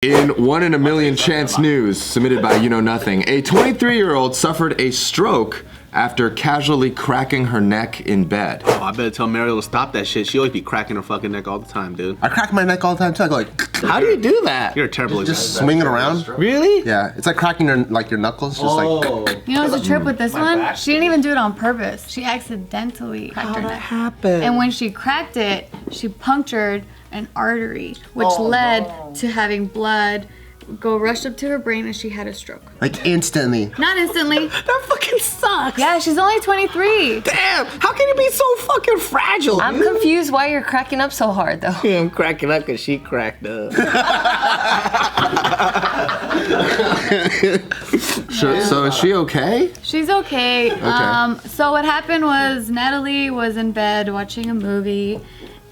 In 1 in a Million Chance News, submitted by You Know Nothing, a 23-year-old suffered a stroke after casually cracking her neck in bed. Oh, I better tell Mariel to stop that shit. She always be cracking her fucking neck all the time, dude. I crack my neck all the time too. I go like, How do you do that? You're a terrible example. just swing it around. Really? Yeah, it's like cracking your knuckles. Just like. You know what's the trip with this one? She didn't even do it on purpose. She accidentally cracked her neck. happened? And when she cracked it, she punctured an artery, which led to having blood go rush up to her brain, and she had a stroke. Like instantly. Not instantly. That fucking sucks. Yeah, she's only 23. Damn, how can you be so fucking fragile? I'm confused why you're cracking up so hard, though. I'm cracking up because she cracked up. So is she okay? She's okay. So what happened was Natalie was in bed watching a movie,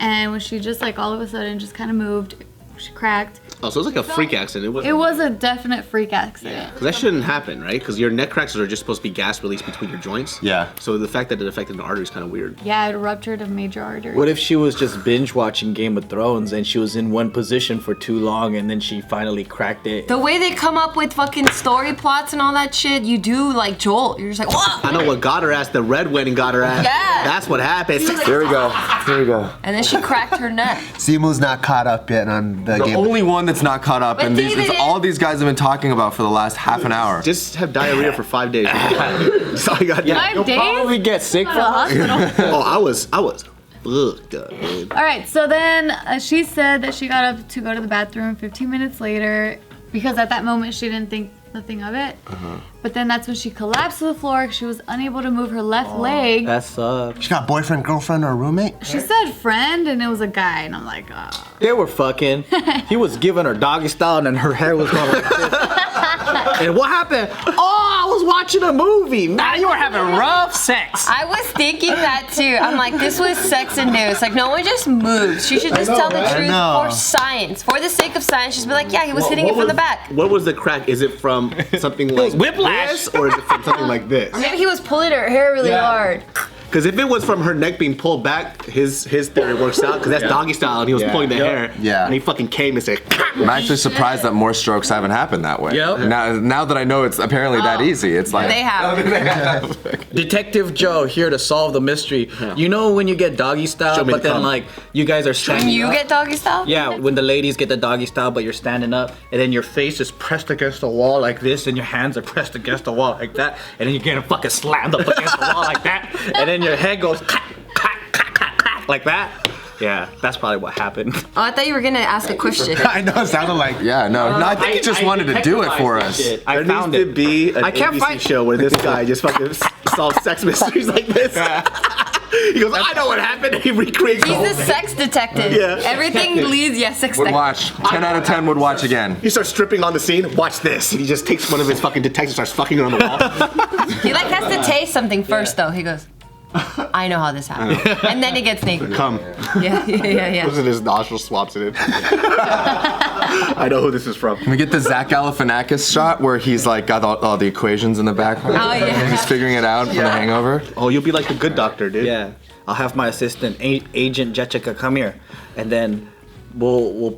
and when she just like all of a sudden just kind of moved, she cracked. Oh, so it was like a freak accident. It was a definite freak accident. Because that shouldn't happen, right? Because your neck cracks are just supposed to be gas release between your joints. Yeah. So the fact that it affected the artery is kind of weird. Yeah, it ruptured a major artery. What if she was just binge watching Game of Thrones and she was in one position for too long and then she finally cracked it? The way they come up with fucking story plots and all that shit, you do like Joel. You're just like, whoa! I know what got her ass. The red wedding got her ass. Yeah. That's what happened. Here we go. Here we go. And then she cracked her neck. Simu's not caught up yet on the The game. only one that's not caught up, and it's all these guys have been talking about for the last half an hour. Just have diarrhea for 5 days. That's all you got to do. 5 days? Probably get sick Go to the hospital. Oh, I was fucked up, dude. All right, so then she said that she got up to go to the bathroom 15 minutes later because at that moment she didn't think nothing of it. But then that's when she collapsed to the floor. She was unable to move her left leg. That sucks. She got boyfriend, girlfriend, or roommate? She said friend, and it was a guy, and I'm like, oh. They were fucking. He was giving her doggy style and then her hair was going like this. And what happened? Oh, I was watching a movie. Now you were having rough sex. I was thinking that too. I'm like, this was sex and news. Like, no one just moves. She should just tell the truth for science. For the sake of science, just be like, yeah, he was hitting it from the back. What was the crack? Is it from something like whiplash. this, or is it from something like this? Maybe he was pulling her hair really hard. Because if it was from her neck being pulled back, his theory works out. Because that's doggy style, and he was pulling the hair. Yeah. And he fucking came and said. I'm actually surprised that more strokes haven't happened that way. Yep. Now that I know it's apparently that easy, it's like They have. Detective Joe here to solve the mystery. You know when you get doggy style, Show me but the then cum. like you guys are standing You up? get doggy style? Yeah, when the ladies get the doggy style, but you're standing up, and then your face is pressed against the wall like this, and your hands are pressed against the wall like that, and then you're getting fucking slammed up against the wall like that, and then your head goes clack, clack, clack, clack, clack, like that. Yeah, that's probably what happened. Oh, I thought you were gonna ask a question. I know, it sounded like. yeah, no, I think he just wanted to do it for us. I There found needs to it. be an I can't ABC find- show where this guy just fucking solves sex mysteries like this. He goes, I know what happened. And he recreates the whole He's a thing. sex detective. Yeah. Everything leads, sex Would detective. watch. 10 out of 10 would watch again. He starts stripping on the scene. Watch this. And he just takes one of his fucking detectives and starts fucking her on the wall. He like has to taste something first, though. He goes, I know how this happened. And then he gets naked. Come. Yeah. Looks at his nostril, swaps it in. I know who this is from. Can we get the Zach Galifianakis shot where he's like got all the equations in the background? Oh, yeah. He's figuring it out from The Hangover. Oh, you'll be like the good doctor, dude. Yeah, I'll have my assistant, Agent Jessica, come here, and then we'll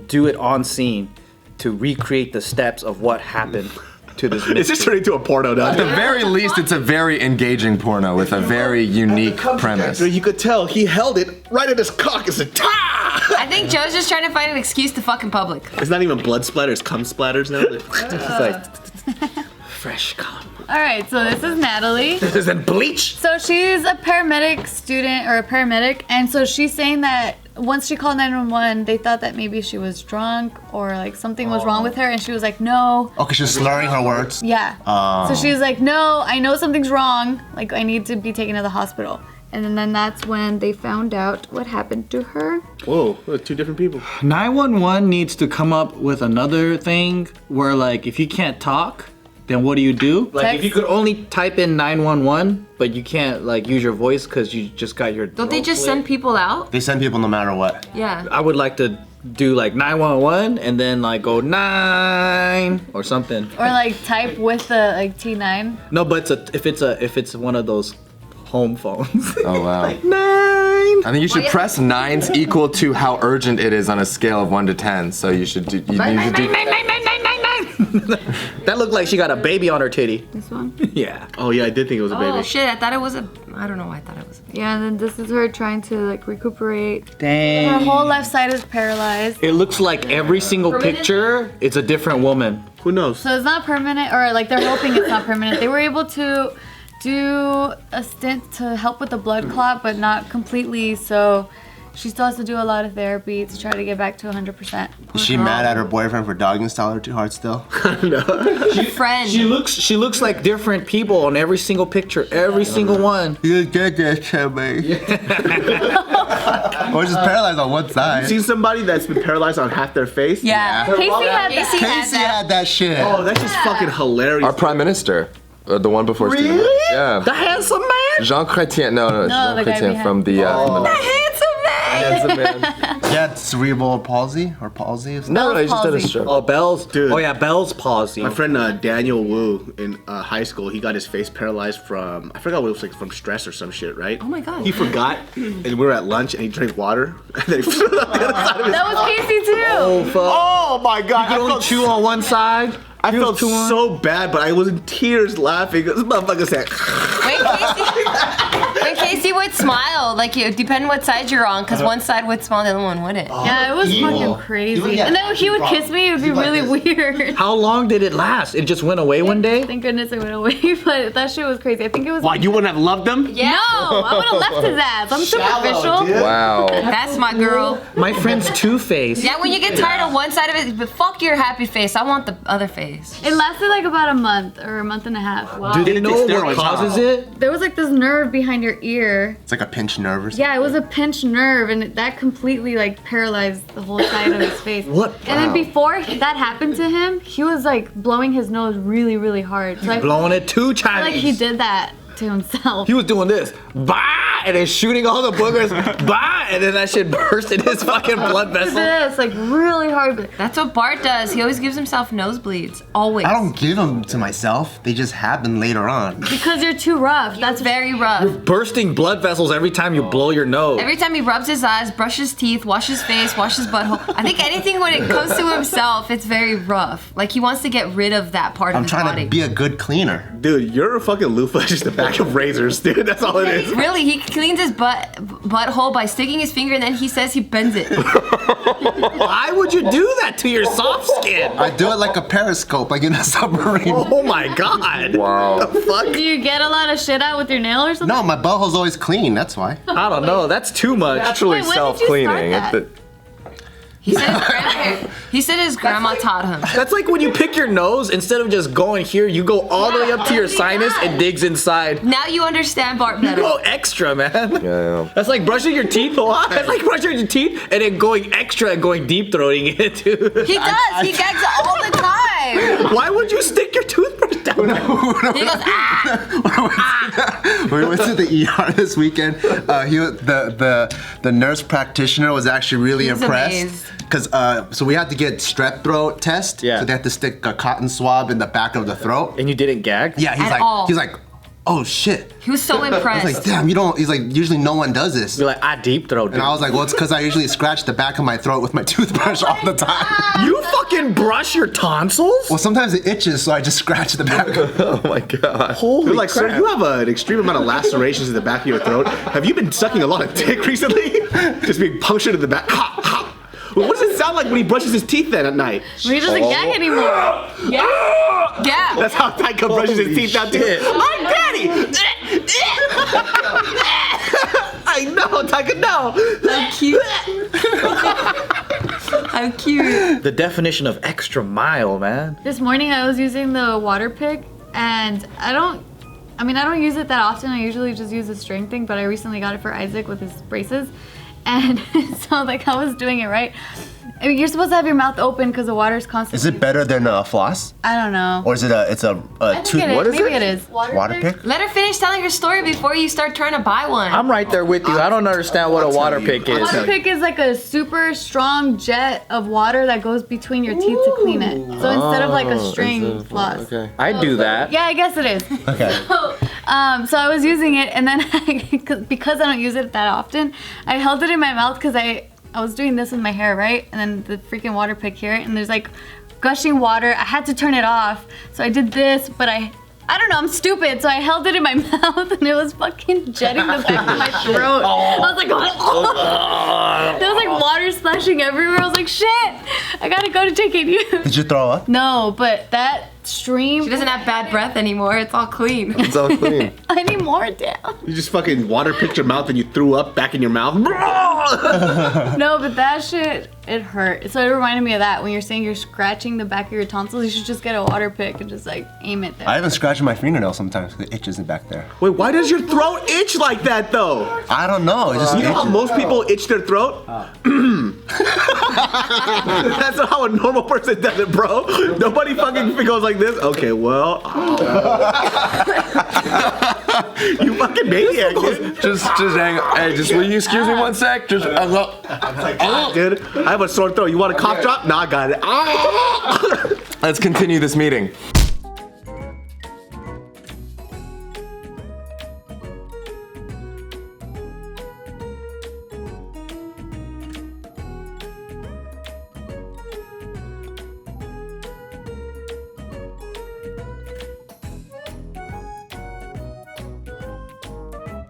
do it on scene to recreate the steps of what happened to this mystery. It's just turning into a porno now. At the very least, it's a very engaging porno with a very unique premise. You could tell he held it right at his cock and said, "Ta!" I think Joe's just trying to find an excuse to fuck in public. It's not even blood splatters, cum splatters now. It's like fresh cum. All right, so this is Natalie. This isn't bleach. So she's a paramedic student, or a paramedic, and so she's saying that once she called 911, they thought that maybe she was drunk or like something was wrong with her, and she was like, no. Okay, she's slurring her words. Yeah. So she was like, no, I know something's wrong. Like, I need to be taken to the hospital. And then that's when they found out what happened to her. Whoa, look, two different people. 911 needs to come up with another thing where like if you can't talk, then what do you do? Like if you could only type in 911, but you can't like use your voice because you just got your. Don't they just send people out? They send people no matter what. Yeah. I would like to do like 911 and then like go 9 or something. Or like type with the like T9. No, but if it's one of those home phones. Oh wow. 9. I think you should press 9's equal to how urgent it is on a scale of 1 to 10. So you should do. That looked like she got a baby on her titty. This one? Yeah. Oh yeah, I did think it was a baby. Oh shit! I thought it was a. I don't know why I thought it was. Yeah, and then this is her trying to like recuperate. Her Dang. whole left side is paralyzed. It looks like every single picture, it's a different woman. Who knows? So it's not permanent, or like they're hoping it's not permanent. They were able to do a stint to help with the blood clot, but not completely. So she still has to do a lot of therapy to try to get back to 100%. Is she mad at her boyfriend for dogging style her too hard still? Friend. She looks like different people on every single picture, every single one. You get that shit, man. Or just paralyzed on one side. Seen somebody that's been paralyzed on half their face? Yeah. Casey had that. Casey had that shit. Oh, that's just fucking hilarious. Our prime minister, the one before Stephen. Really? Yeah. The handsome man? Jean Chrétien. No, Jean the guy Chrétien behind. from the. Handsome man. Handsome man. He had cerebral palsy or palsy or something. No, he just did a palsy. stroke. Oh, Bell's. Dude. Oh yeah, Bell's palsy. My friend Daniel Wu in high school, he got his face paralyzed from, I forgot what it was, like from stress or some shit, right? Oh my god. He forgot, and we were at lunch, and he drank water, and then he flew out the other side of his That was Casey too. Oh fuck. Oh my god! You can only chew on one side. I felt so bad, but I was in tears laughing. This motherfucker said, When Casey would smile, like you, depending what side you're on, because one side would smile, the other one wouldn't. Yeah, it was fucking crazy. Yeah. And then when he would kiss me, it would be really weird. How long did it last? It just went away one day? Thank goodness it went away, but that shit was crazy. I think it was. "Why you wouldn't have loved him?" Yeah. No, I would have left his ass. I'm superficial. Wow. That's my girl. My friend's two-faced. Yeah, when you get tired of one side of it, but fuck your happy face. I want the other face. It lasted like about a month or a month and a half. Wow. Do they know Steroids, what causes it? There was like this nerve behind your ear. It's like a pinched nerve or something. Yeah, it was a pinched nerve, and that completely like paralyzed the whole side of his face. What? And then before that happened to him, he was like blowing his nose really, really hard. So I feel Blowing it too Chinese. like he did that to himself. He was doing this, bah, and then shooting all the boogers, bah, and then that shit burst in his fucking blood vessel. This like really hard. That's what Bart does. He always gives himself nosebleeds. Always. I don't give them to myself. They just happen later on. Because you're too rough. That's very rough. Bursting blood vessels every time you blow your nose. Every time he rubs his eyes, brushes teeth, washes face, washes butthole. I think anything when it comes to himself, it's very rough. Like he wants to get rid of that part I'm of his trying body. to be a good cleaner. Dude, you're a fucking loofah, just a bag of razors, dude. That's all it is. Really, he cleans his butthole by sticking his finger and then he says he bends it. Why would you do that to your soft skin? I do it like a periscope, like in a submarine. Oh my god. Wow. The fuck? Do you get a lot of shit out with your nail or something? No, my butthole's always clean, that's why. I don't know. That's too much. Naturally Wait, when did you self-cleaning. start that? He said his grandma taught him. That's like when you pick your nose, instead of just going here, you go all the way up to your sinus and digs inside. Now you understand Bart better. Go extra, man. Yeah. That's like brushing your teeth. That's like brushing your teeth and then going extra and going deep throating it too. He does. He gags all the time. Why would you stick your toothbrush down there? He goes, ah. When we went to the ER this weekend, the nurse practitioner was actually really He was impressed. amazed. Cause so we had to get strep throat test. Yeah. So they had to stick a cotton swab in the back of the throat. And you didn't gag? Yeah, At all. he's like, oh shit. He was so I was impressed. like, damn, you don't. He's like, usually no one does this. You're like, I deep throat. And I was like, well, it's because I usually scratch the back of my throat with my toothbrush all the time. You fucking brush your tonsils? Well, sometimes it itches, so I just scratch the back of Oh my god. Holy You're like, crap. sir, you have an extreme amount of lacerations in the back of your throat. Have you been sucking a lot of dick recently? Just being punctured in the back. Ha, ha. Well, what does it sound like when he brushes his teeth then at night? He doesn't gag anymore. Yeah. That's how Taika brushes his teeth out too. shit. I'm Daddy! I know, Taika, no! How cute. How cute. The definition of extra mile, man. This morning I was using the water pick, and I don't use it that often. I usually just use the string thing, but I recently got it for Isaac with his braces. And so like I was doing it right. I mean, you're supposed to have your mouth open because the water's constantly. Is it better than a floss? I don't know. Or is it I think tooth? it is. What is Maybe it? it is. Water pick? Let her finish telling her story before you start trying to buy one. I'm right there with you. I don't understand what a water pick is. Water pick is like a super strong jet of water that goes between your teeth to clean it. So instead of like a string floss. Okay. I do that. Yeah, I guess it is. Okay. So, So I was using it, and then because I don't use it that often, I held it in my mouth because I was doing this with my hair, right? And then the freaking water pick here, and there's like gushing water. I had to turn it off, so I did this, but I don't know, I'm stupid, so I held it in my mouth and it was fucking jetting the back of my throat. I was like, there was like water splashing everywhere. I was like, shit, I gotta go to JustKiddingNews. Did you throw up? No, but that stream. She doesn't have bad breath anymore. It's all clean. It's all clean. I need more, damn. You just fucking water picked your mouth and you threw up back in your mouth. No, but that shit, it hurt. So it reminded me of that. When you're saying you're scratching the back of your tonsils, you should just get a water pick and just like aim it there. I even scratch my fingernail sometimes because it itches in back there. Wait, why does your throat itch like that though? I don't know. It just You know how itches. most people itch their throat? That's not how a normal person does it, bro. Nobody fucking goes like this. Okay, well. You fucking maniac, dude. Just hang on. Hey, just will you excuse me one sec? Just Dude, I have a sore throat. You want a cough drop? Nah, I got it. Let's continue this meeting.